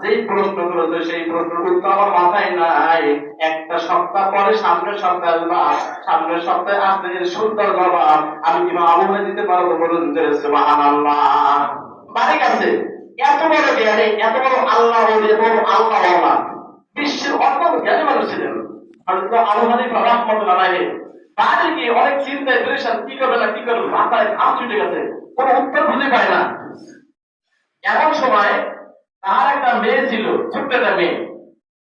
যেই প্রশ্ন করেছে সেই প্রশ্নের উত্তর আমার মাথায় নাই। একটা সপ্তাহ পরে সামনের সপ্তাহে আসবা, সামনের সপ্তাহে আসলে এর সুন্দর জবাব আমি ইমাম আবু হানিফা দিতে পারবো। বলুন যে সুবহানাল্লাহ। মানে কাছে এত বড় জ্ঞানী, এত বড় আল্লাহ বলি, এত বড় আল্লাহ আল্লাহ বিশ্বের অন্যতম জ্ঞানী মানুষ ছিলেন হযরত আবু হানিফা রাহমাতুল্লাহ আলাইহি। বাড়ি গিয়ে অনেক চিন্তায় পেরেশান, কি করবে না কি করবে, মাথায় ঘাম ছুটে গেছে, কোনো উত্তর খুঁজে পায় না। এমন সময় তার একটা মেয়ে ছিল, ছোট্ট একটা মেয়ে,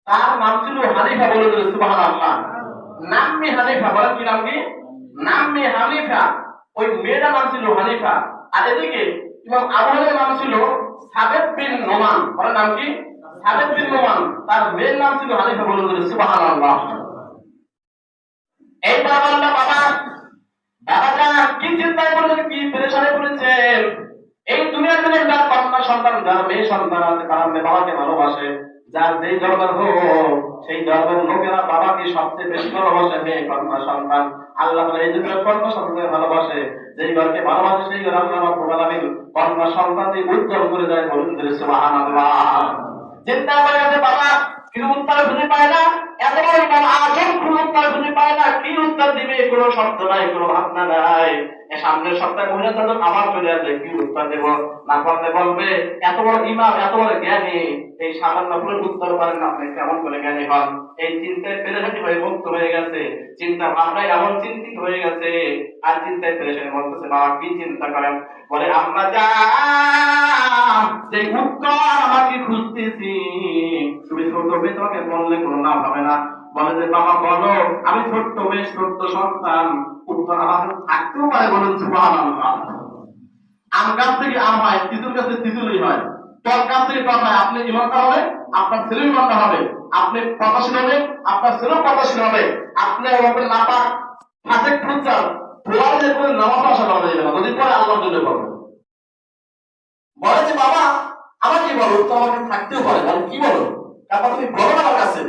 তার নাম ছিল হানিফা। বলে দিল সুবহানাল্লাহ। নাম্মি হানিফা। বলেন কি নাম? কি নাম্মি হানিফা। ওই মেয়েটার নাম ছিল হানিফা। আর এদিকে ইমাম আবু হানিফার নাম ছিল সাবেত বিন নোমান। ওর নাম কি? সাবেত বিন নোমান। তার মেয়ের নাম ছিল হানিফা। বলে দিল সুবহানাল্লাহ। এইবার বলল বাবা, বাবাটা কি চিন্তায় পড়েছেন, কি পেরেশানে পড়েছেন? এই দুনিয়ার মধ্যে যার কন্যা সন্তান, যার মেয়ে সন্তান আছে, তারা বাবাকে ভালোবাসে। যার যেই ধর্মের হোক, সেই ধর্মের লোকেরা বাবাকে সবচেয়ে বেশি ভালোবাসে মেয়ে কন্যা সন্তান। আল্লাহ তাআলা এই দুনিয়ার কন্যা সন্তানকে ভালোবাসে। যেই ঘরকে ভালোবাসে সেই ঘর আল্লাহ রাব্বুল আলামিন কন্যা সন্তান দিয়ে উজ্জ্বল করে দেয়। বলুন সুবহানাল্লাহ। চিন্তা করে আছে বাবা, কিন্তু উত্তর খুঁজে পায় না। এত বড় ইমাম আজম কোন উত্তর খুঁজে পায় না, কি উত্তর দিবে কোনো শব্দ নাই, কোনো ভাবনা নাই। সামনের সপ্তাহে মহিলা চাদর আবার চলে আসবে, কি উত্তর দেব? না পারলে বলবে এত বড় ইমাম, এত বড় জ্ঞানী, এই সামান্য প্রশ্নের উত্তর পারেন না, আপনি কেমন করে জ্ঞানী হন? এই চিন্তায় পেরেশানি হয়ে মুক্ত হয়ে গেছে, চিন্তা ভাবনায় এমন চিন্তিত হয়ে গেছে, আর চিন্তায় পেরেশানি বলতেছে বাবা কি চিন্তা করেন? বলে আম্মা জান, যে উত্তর আমাকে খুঁজতেছি, তুমি ছোট মেয়ে, তোমাকে বললে কোনো লাভ হবে না। বলে যে বাবা বলো, আমি ছোট্ট মেয়ে, ছোট্ট সন্তান, উত্তর আমার থাকতেও পারে। বলুন সুবহানাল্লাহ। আম গাছ থেকে আম হয়, তিতুল গাছে তিতুলই হয়, টক গাছ থেকে টক হয়। আপনি ইমানদার হবে, আপনার ছেলে ইমানদার হবে। আপনি পদাশীল হবে, আপনার ছেলেও পদাশীল হবে। আপনি হবে নাপাক ফাসেক ফুচ্চার ফোয়ার যে করে নামাজ আসা করা যাবে না, যদি পরে আল্লাহর জন্য করবে। বলে যে বাবা আমাকে বলো, তো আমাকে থাকতেও পারে। বলে কি বলো? তারপর তুমি বলো না আমার কাছে।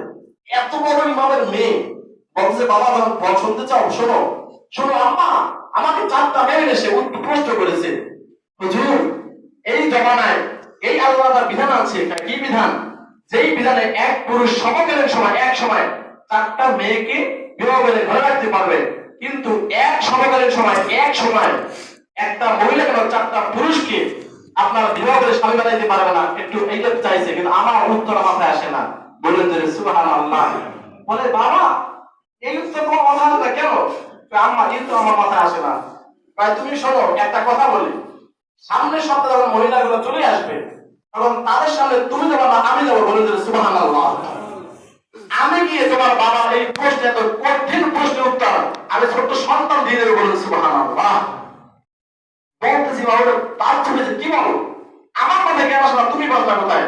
এত বড় ইমামের মেয়ে বলছে বাবা যখন বল শুনতে চাও, শোনো শোনো আম্মা, আমাকে 4টা মেয়ে এসে প্রশ্ন করেছে, হুজুর এই জমানায় এই আল্লাহর বিধান আছে, কি বিধান? যেই বিধানে এক পুরুষ সমকালীন সময় এক সময় 4টা মেয়েকে বিবাহ করে ঘরে রাখতে পারবে, কিন্তু এক সমকালীন সময় এক সময় একটা মহিলা কেন 4টা পুরুষকে আপনার বিবাহ করে স্বামী বানাইতে পারবে না? একটু এইটা চাইছে, কিন্তু আমার উত্তর মাথায় আসে না। বললেন যে সুবহানাল্লাহ। বলে বাবা এই উত্তর তোমার মাথায় আসে না কেন? আম্মা এই তো আমার মাথায় আসে না। তুমি শোনো একটা কথা বলি, সামনের সপ্তাহে যখন মহিলাগুলো চলে আসবে, তখন তাদের সামনে তুমি যাবো না আমি যাবো। বলে যে সুবহানাল্লাহ। আমি গিয়ে তোমার বাবার এই প্রশ্ন, এত কঠিন প্রশ্নের উত্তর আমি ছোট্ট সন্তান দিয়ে দেবো। বলুন সুবহানাল্লাহ। বলতেছি বাবা তার ছুটে কি বলো, আমার কথা কেন আসলে তুমি বলতা কোথায়?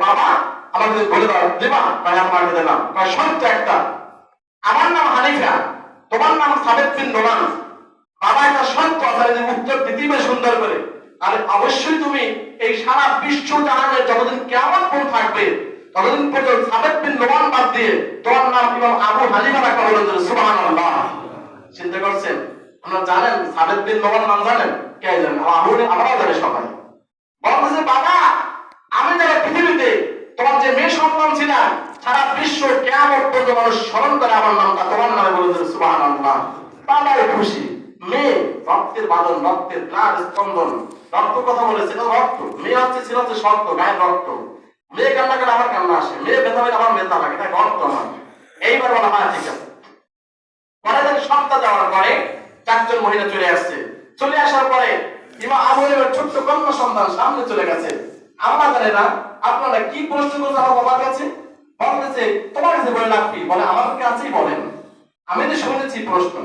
বাবা আমাকে বলে দাও, দেবা? তাই আমাকে দিলাম। সত্য একটা, আমার নাম হানিফা, তোমার নাম সাবেত বিন নোমান। বাবা একটা সত্য আছে, যে উত্তর দিতে সুন্দর করে, আর অবশ্যই তুমি এই সারা বিশ্ব জাহানের যতদিন কিয়ামত পর্যন্ত থাকবে, ততদিন পর্যন্ত সাবেত বিন নোমান বাদ দিয়ে তোমার নাম ইমাম আবু হানিফা রাখা। বলেন সুবহানাল্লাহ। চিন্তা করছেন? আপনারা জানেন সাবেত বিন নোমান নাম জানেন? কে জানেন? আমরাও জানি সবাই। বলতেছে বাবা আমি যারা পৃথিবীতে তোমার যে মেয়ে সন্তান ছিলাম, সারা বিশ্ব কিয়ামত পর্যন্ত মানুষ স্মরণ করে আমার নামটা তোমার নামে। বলে সুবহানাল্লাহ। বাবাও খুশি। মেয়ে রক্তের বাঁধন, রক্তের প্রাণ স্পন্দন, রক্ত কথা বলেছে, রক্ত। মেয়ে হচ্ছে ছিল হচ্ছে শক্ত, গায়ের রক্ত। মেয়ে কান্না করে আমার কান্না আসে, মেয়ে ব্যথা পেলে আমার ব্যথা লাগে, এটা রক্ত আমার। এইবার বলা হয় ঠিক আছে। পরে থেকে সপ্তাহ যাওয়ার পরে 4জন মহিলা চলে আসছে। চলে আসার পরে ইমাম আবু হানিফার ছোট্ট কন্যা সন্তান সামনে চলে গেছে। আম্মা জানে না আপনারা কি প্রশ্ন করছেন আমার বাবার কাছে? বলতেছে তোমার কাছে বলে লাভ কি? বলে আমার কাছেই বলেন, আমি তো শুনেছি প্রশ্ন।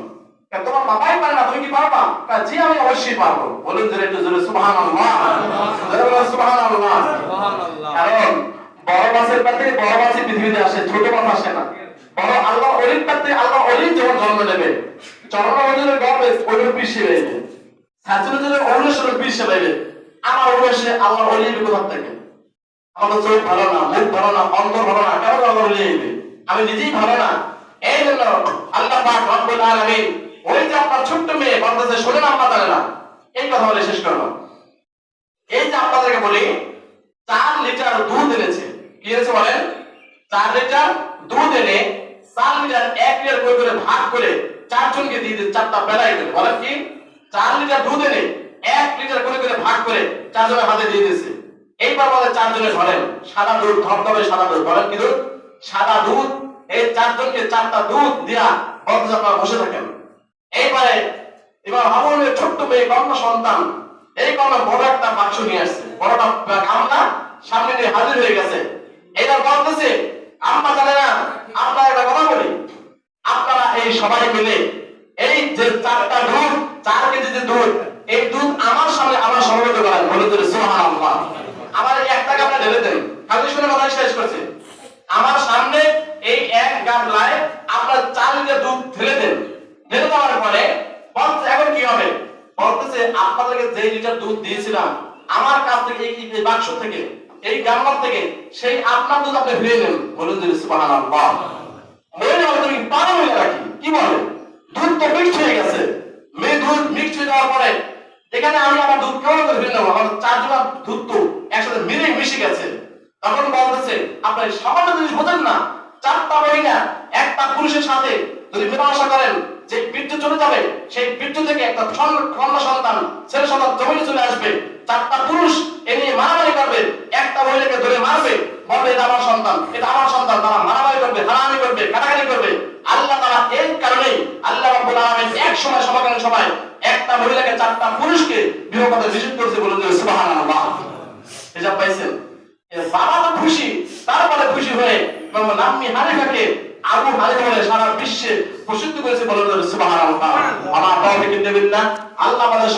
তোমার বাবাই পারে না, তুমি কি পারবা? জি আমি অবশ্যই পারবো। বলুন যে একটু জোরে সুবহানাল্লাহ। সুবহানাল্লাহ। কারণ বড় মাছের পাতে বড় মাছই পৃথিবীতে আসে, ছোট মাছ আসে না। বড় আল্লাহ ওলির পাতে আল্লাহ ওলি যখন জন্ম নেবে, চরণ হুজুরের গর্বে ওলির পিসি হইবে, সাজুল হুজুরের অনুসরণ পিসি হইবে। আমার অবশ্যই আল্লাহ ওলি কোথা থেকে? আমার চোখ ভালো না, মুখ ভালো না, অন্তর ভালো না, কেমন আল্লাহ ওলি হইবে? আমি নিজেই ভালো না। এই জন্য আল্লাহ পাক রব্বুল আলামিন ওই যে আপনার ছোট্ট মেয়ে বলতেছে শোনেন আম্মা জানে না, এই কথা বলে শেষ করলাম। এই যে আপনাদেরকে বলি 4 লিটার দুধ এনেছে, কি হয়েছে বলেন? 4 লিটার দুধ এনে 4 লিটার 1 লিটার করে ভাগ করে 4 জনকে দিয়ে দিন, 4টা বেলায় দিন। বলেন কি? 4 লিটার দুধ এনে 1 লিটার করে ভাগ করে 4 জনের হাতে দিয়ে দিয়েছে। এইবার বলে 4 জনে ধরেন সাদা দুধ, ধবধবে সাদা দুধ। বলেন কি দুধ? সাদা দুধ। এই 4 জনকে 4টা দুধ দিয়া বলতে আপনারা বসে থাকেন। এইবারে এবার হাবুলের ছোট্ট মেয়ে কন্যা সন্তান, এই কন্যা বড় একটা বাক্স নিয়ে আসছে, বড়টা গামলা সামনে নিয়ে হাজির হয়ে গেছে। এবার বলতেছে, আম্মা জানে না, আপনারা একটা কথা বলি, আপনারা এই সবাই মিলে এই যে 4টা দুধ, 4 কেজি যে দুধ, এই দুধ আমার সামনে আমার সমবেত করেন। বলে দিলে সুবহানাল্লাহ। আমার এই একটা গামলা ঢেলে দেন। খালি শুনে কথা শেষ করছে। আমার সামনে এই এক গামলায় আপনার 4 লিটার দুধ ঢেলে দেন। ঢেলে দেওয়ার পরে বলতে এখন কি হবে? বলতেছে, আপনাদেরকে যে লিটার দুধ দিয়েছিলাম আমার কাছ থেকে, এই বাক্স থেকে, এই গামলা থেকে, সেই আপনার দুধ আপনি ফিরিয়ে নেন। বলুন যে সুবহানাল্লাহ। মেয়ে বলতে কি পানি হয়ে রাখি, কি বলে? দুধ তো মিক্সড হয়ে গেছে। মেয়ে দুধ মিক্সড হয়ে যাওয়ার পরে এখানে আমি আমার দুধ কেমন করে ফিরিয়ে নেবো? আমার 4 জনের দুধ তো একসাথে মিশে গেছে। তখন বলতেছে, আপনি সামান্য জিনিস বোঝেন না, 4টা মহিলা একটা পুরুষের সাথে যদি মেলামেশা করেন, যে বীর্য চলে যাবে, সেই বীর্য থেকে একটা কন্যা সন্তান, ছেলে সন্তান জমিনে চলে আসবে। 4টা পুরুষ এ নিয়ে মারামারি করবে, একটা মহিলাকে ধরে মারবে, বলবে এটা আমার সন্তান, এটা আমার সন্তান। তারা মারামারি করবে, হারাহারি করবে, কাটাকাটি করবে। আল্লাহ তাআলা এই কারণেই আল্লাহ রাব্বুল আলামিন এক সময় সমাগমের সময় একটা মহিলাকে 4টা পুরুষকে বিবাহ করতে নিষেধ করেছে। বলুন যে সুবহানাল্লাহ। হিসাব পাইছেন? বাবা তো খুশি, তারপরে খুশি হয়ে নাম্মি হানিফাকে আবু হানিফা বলে সারা বিশ্বে প্রসিদ্ধ করেছে। বলুন সুবহানাল্লাহ। আমার তৌফিক দিবেন না আল্লাহ। আমাদের